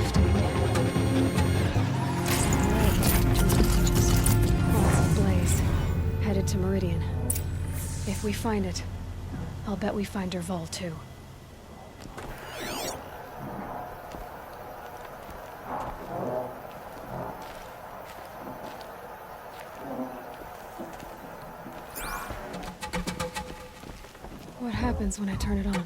day50 again. Lots of blaze. Headed to Meridien. If we find it, I'll bet we find Dervahl too. What happens when I turn it on?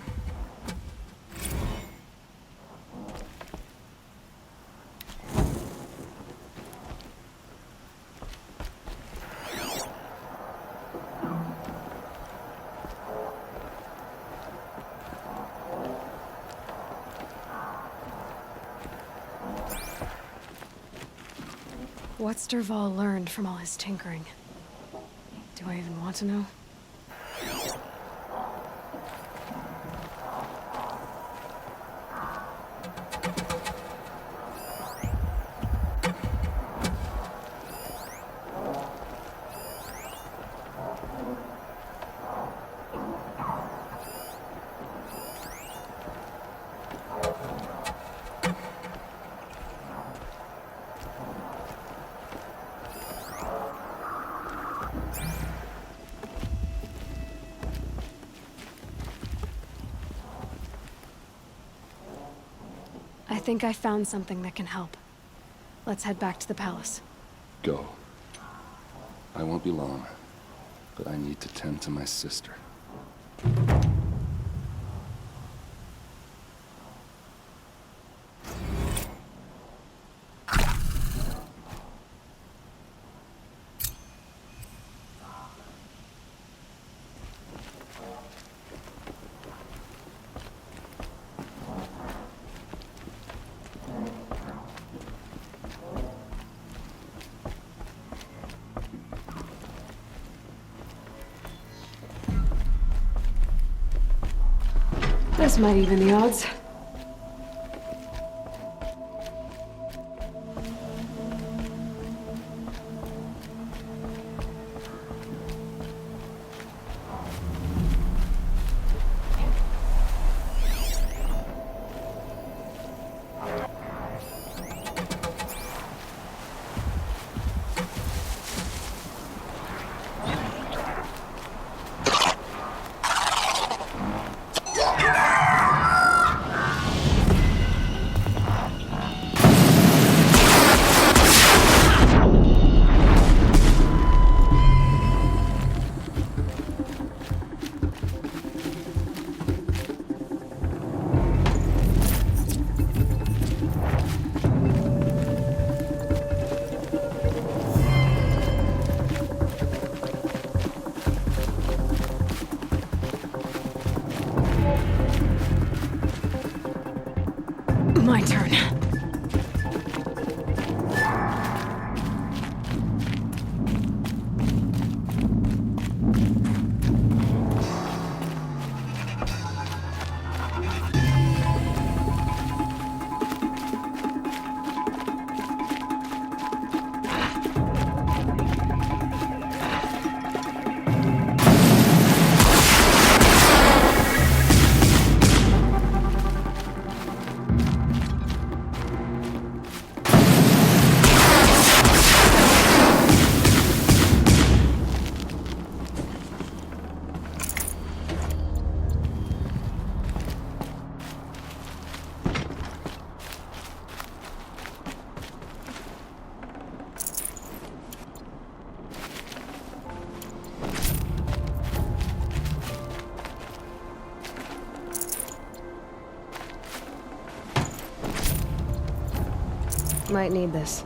What's Dervahl learned from all his tinkering? Do I even want to know? I think I found something that can help. Let's head back to the palace. Go. I won't be long, but I need to tend to my sister. This might even the odds. My turn. Might need this.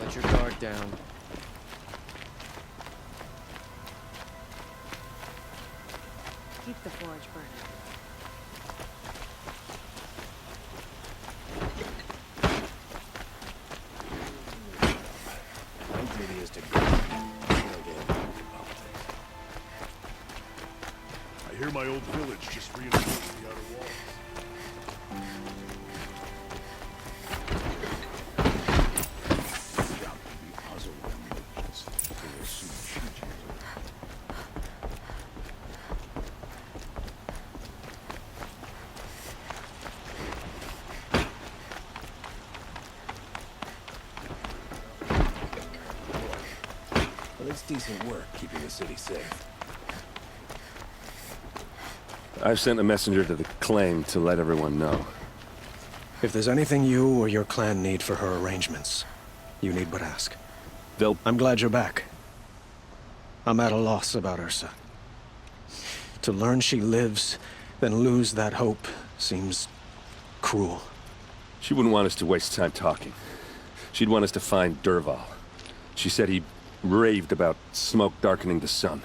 Let your guard down. Keep the forge burning. My duty is to guard. I hear my old village just reinforced the outer walls. Well, it's decent work keeping the city safe. I've sent a messenger to the claim to let everyone know. If there's anything you or your clan need for her arrangements, you need but ask. I'm glad you're back. I'm at a loss about Ursa. To learn she lives, then lose that hope, seems cruel. She wouldn't want us to waste time talking. She'd want us to find Dervahl. She said he raved about smoke darkening the sun.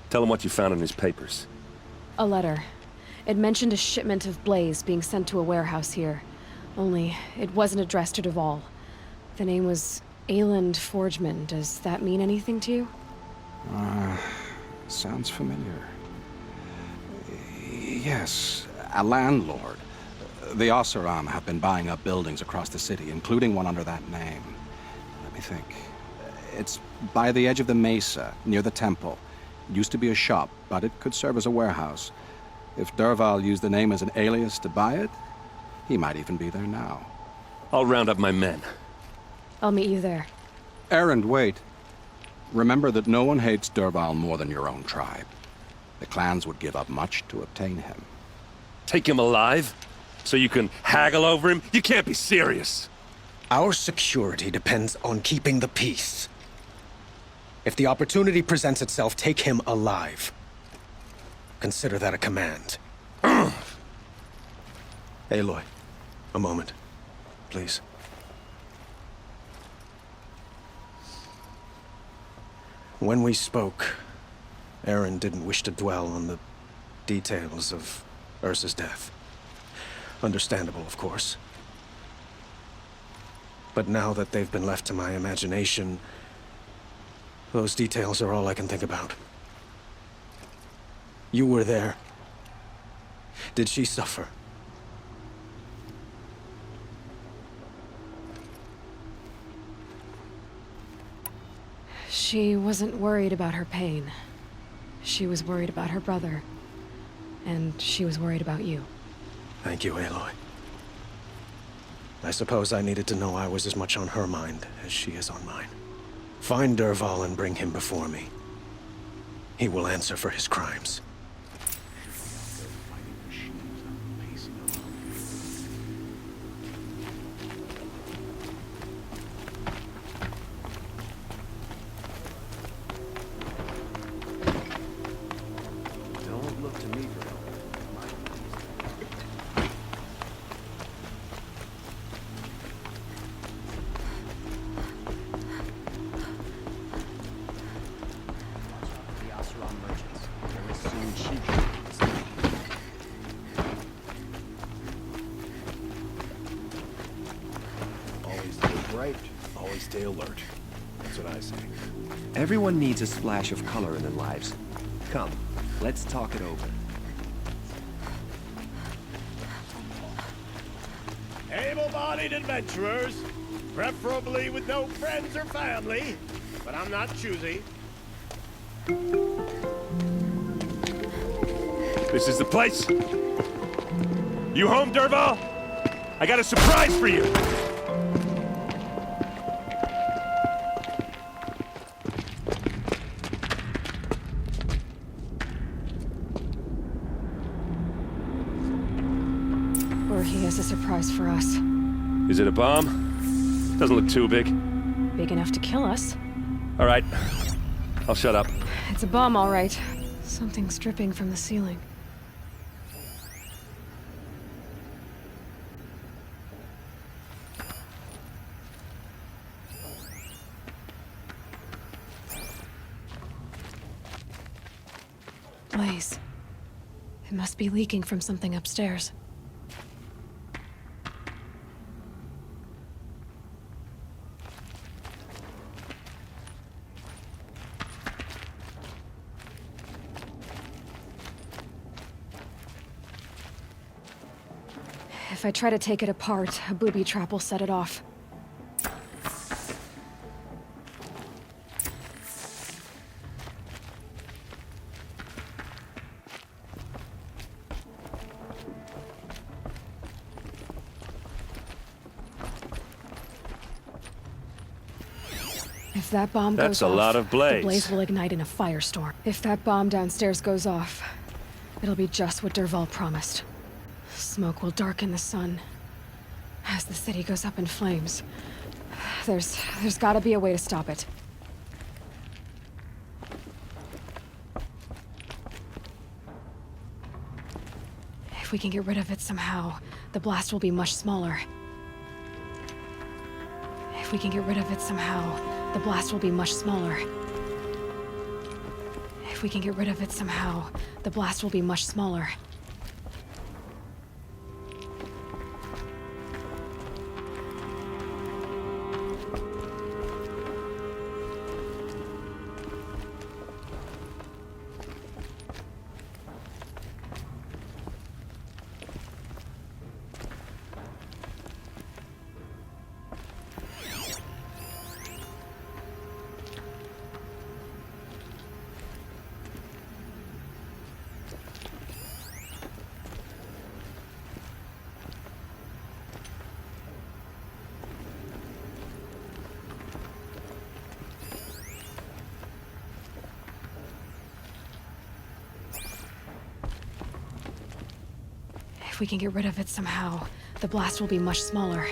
Tell him what you found in his papers. A letter. It mentioned a shipment of blaze being sent to a warehouse here. Only, it wasn't addressed to Dervahl. The name was Erend Forgeman. Does that mean anything to you? Sounds familiar. Yes, a landlord. The Oseram have been buying up buildings across the city, including one under that name. Let me think. It's by the edge of the mesa, near the temple. It used to be a shop, but it could serve as a warehouse. If Dervahl used the name as an alias to buy it, he might even be there now. I'll round up my men. I'll meet you there. Erend, wait. Remember that no one hates Dervahl more than your own tribe. The clans would give up much to obtain him. Take him alive? So you can haggle over him? You can't be serious. Our security depends on keeping the peace. If the opportunity presents itself, take him alive. Consider that a command. Aloy, a moment, please. When we spoke, Erend didn't wish to dwell on the details of Ursa's death. Understandable, of course. But now that they've been left to my imagination, those details are all I can think about. You were there. Did she suffer? She wasn't worried about her pain. She was worried about her brother. And she was worried about you. Thank you, Aloy. I suppose I needed to know I was as much on her mind as she is on mine. Find Dervahl and bring him before me. He will answer for his crimes. Don't look to me for help. The Oseram merchants. There is soon sheep. Always stay bright, always stay alert. That's what I say. Everyone needs a splash of color in their lives. Come, let's talk it over. Able-bodied adventurers, preferably with no friends or family, but I'm not choosy. This is the place. You home, Dervahl? I got a surprise for you. Or he has a surprise for us. Is it a bomb? Doesn't look too big. Big enough to kill us. All right. I'll shut up. It's a bomb, all right. Something's dripping from the ceiling. It must be leaking from something upstairs. If I try to take it apart, a booby trap will set it off. If that bomb goes off, That's a lot of blaze. the blaze will ignite in a firestorm. If that bomb downstairs goes off, it'll be just what Dervahl promised. Smoke will darken the sun as the city goes up in flames. There's gotta be a way to stop it. If we can get rid of it somehow, the blast will be much smaller. If we can get rid of it somehow, the blast will be much smaller. If we can get rid of it somehow, the blast will be much smaller. If we can get rid of it somehow, the blast will be much smaller.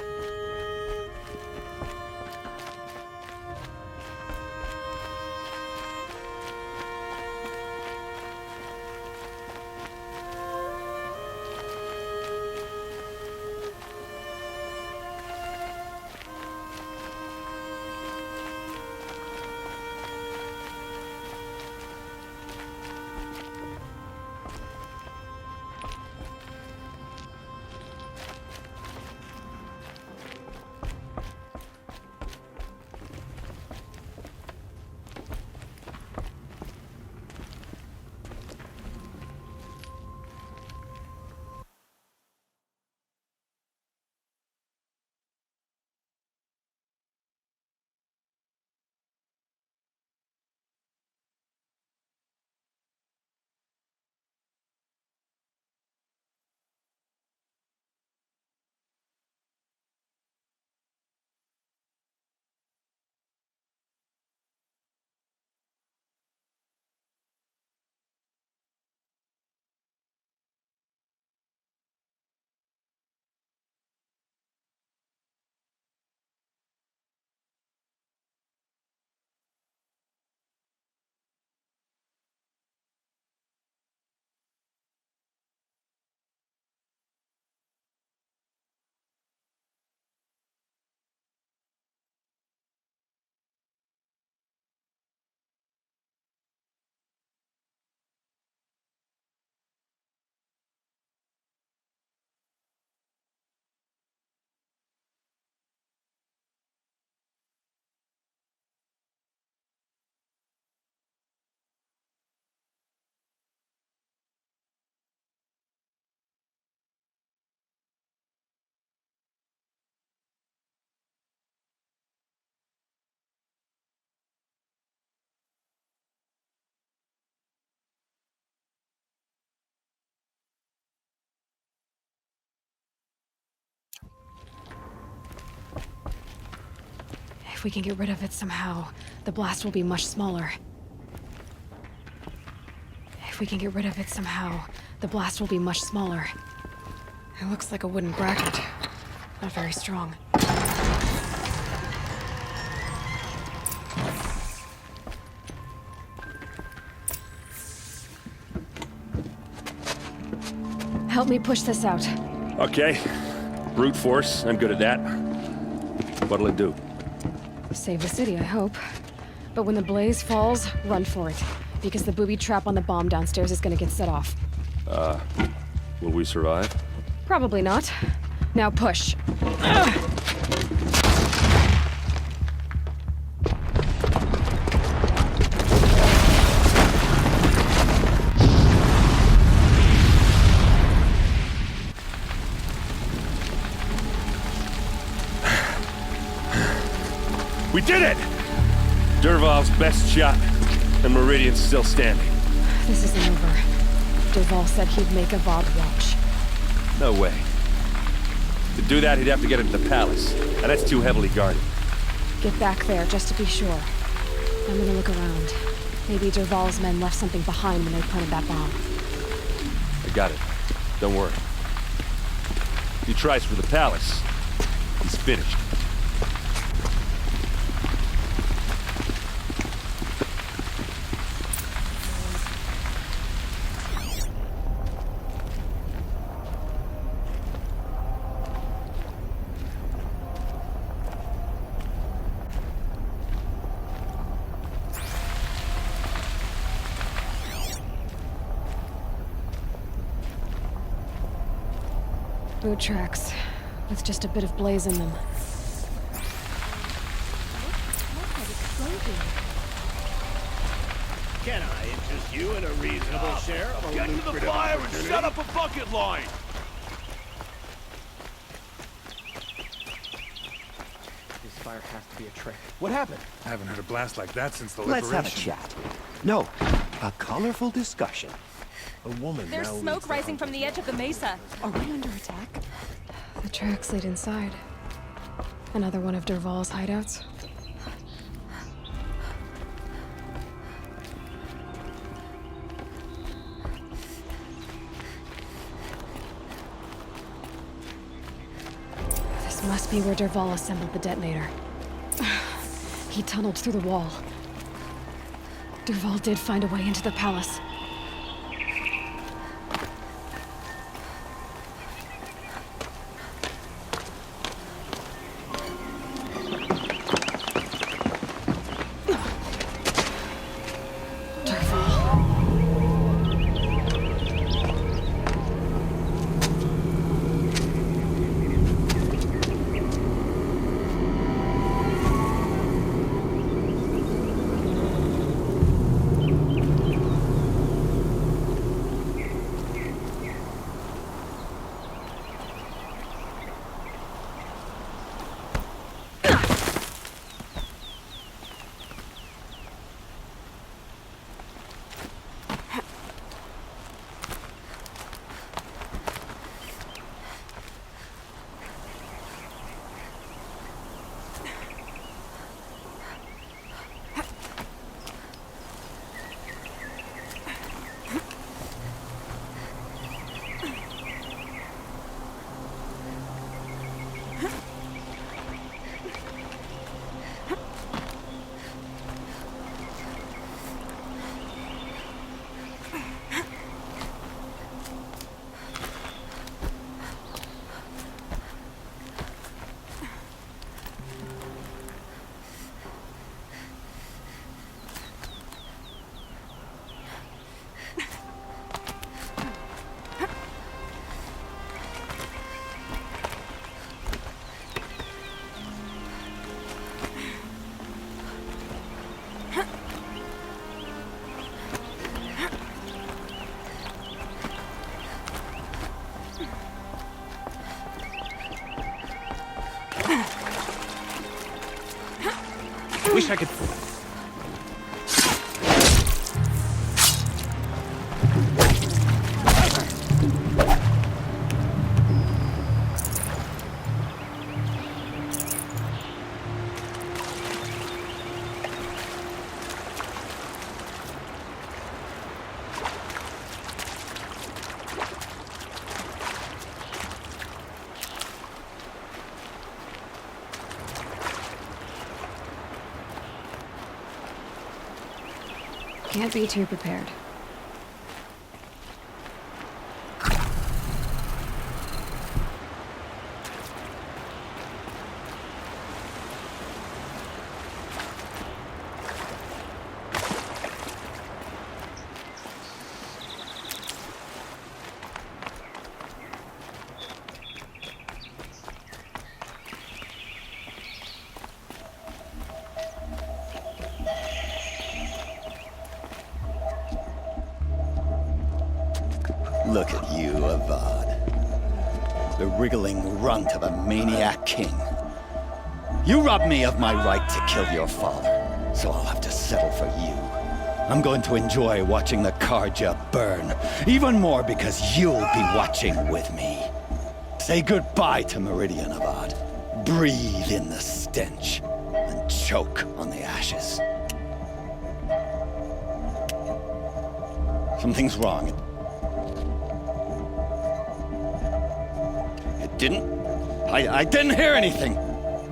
If we can get rid of it somehow, the blast will be much smaller. If we can get rid of it somehow, the blast will be much smaller. It looks like a wooden bracket. Not very strong. Help me push this out. Okay. Brute force, I'm good at that. What'll it do? Save the city, I hope. But when the blaze falls, run for it. Because the booby trap on the bomb downstairs is gonna get set off. Will we survive? Probably not. Now push. We did it! Dervahl's best shot, and Meridian's still standing. This isn't over. Dervahl said he'd make a VOD watch. No way. To do that, he'd have to get into the palace, and that's too heavily guarded. Get back there, just to be sure. I'm gonna look around. Maybe Dervahl's men left something behind when they planted that bomb. I got it. Don't worry. If he tries for the palace, he's finished. Boot tracks, with just a bit of blaze in them. Can I interest you in a reasonable share of a Get to the lucrative fire and opportunity? set up a bucket line! This fire has to be a trick. What happened? I haven't heard a blast like that since the Let's liberation. have a chat. No, a colorful discussion. A woman There's now leads smoke the rising from the edge of the mesa. Are we under attack? The tracks lead inside. Another one of Dervahl's hideouts. This must be where Dervahl assembled the detonator. He tunneled through the wall. Dervahl did find a way into the palace. Wish I could... Can't be too prepared. Look at you, Avad. The wriggling runt of a maniac king. You robbed me of my right to kill your father, so I'll have to settle for you. I'm going to enjoy watching the Karja burn, even more because you'll be watching with me. Say goodbye to Meridien, Avad. Breathe in the stench, and choke on the ashes. Something's wrong. It didn't? I didn't hear anything.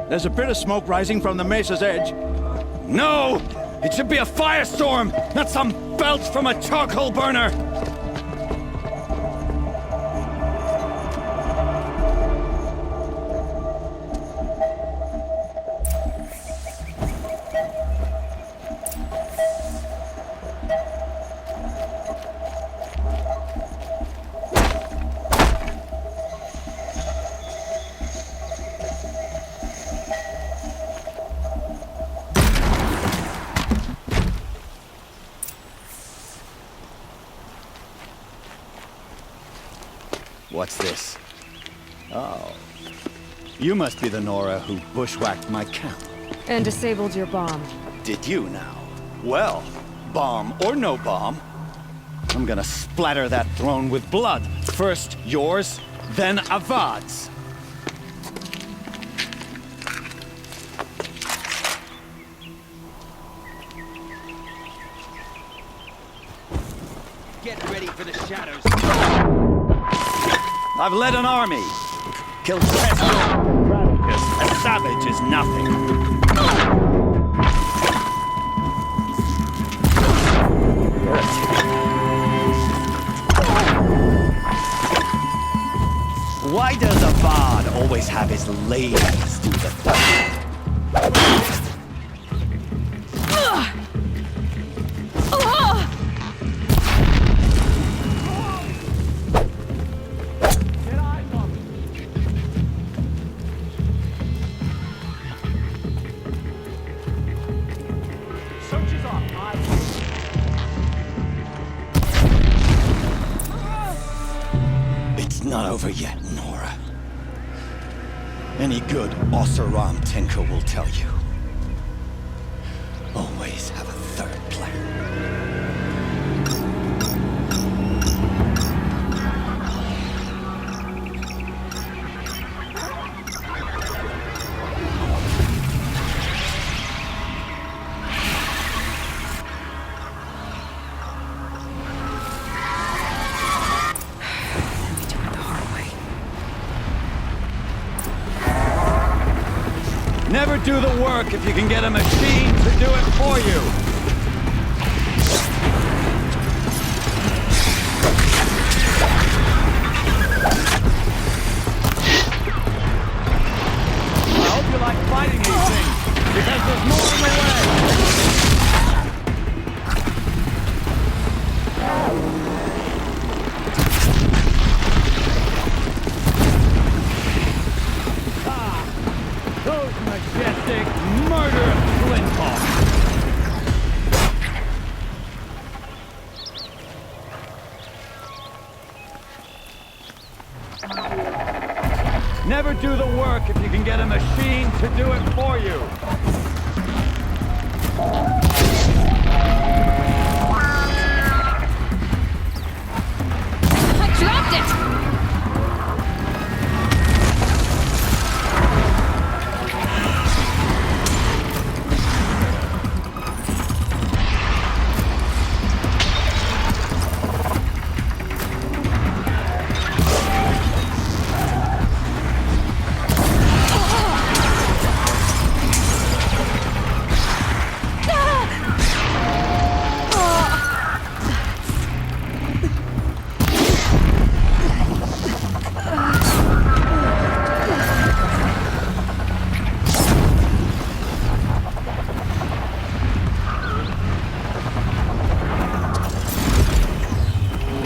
There's a bit of smoke rising from the mesa's edge. No! It should be a firestorm, not some belch from a charcoal burner! What's this? Oh. You must be the Nora who bushwhacked my camp. And disabled your bomb. Did you now? Well, bomb or no bomb, I'm gonna splatter that throne with blood. First yours, then Avad's. Get ready for the shadows. I've led an army. Killed pests. A savage is nothing. Why does Avad always have his ladies do the fighting? It's not over yet, Nora. Any good Oseram tinker will tell you. Always have a third plan. Never do the work if you can get a machine to do it for you. I hope you like fighting these things, because there's more in the way. Those majestic, murderous flinthawks! Never do the work if you can get a machine to do it for you. I dropped it!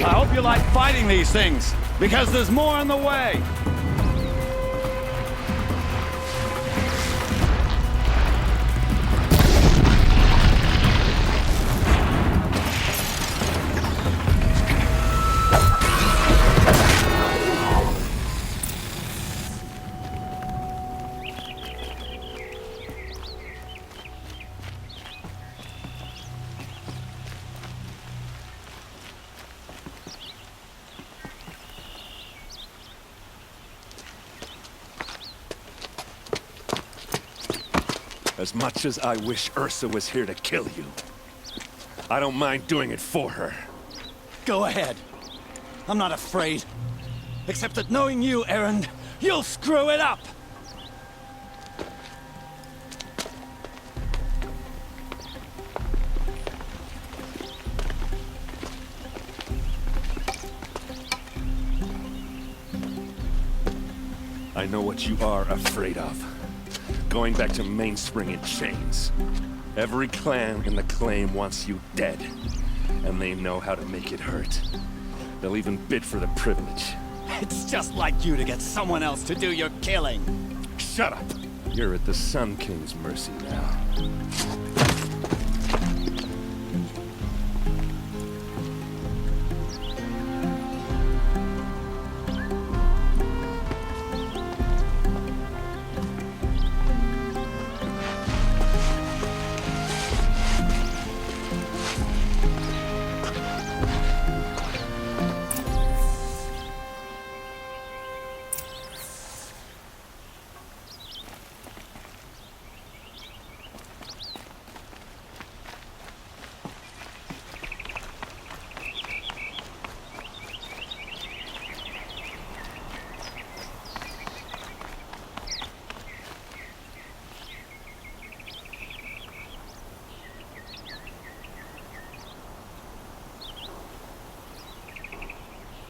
I hope you like fighting these things, because there's more on the way. As much as I wish Ursa was here to kill you, I don't mind doing it for her. Go ahead. I'm not afraid. Except that knowing you, Erend, you'll screw it up! I know what you are afraid of. Going back to Mainspring in chains. Every clan in the claim wants you dead. And they know how to make it hurt. They'll even bid for the privilege. It's just like you to get someone else to do your killing. Shut up! You're at the Sun King's mercy now.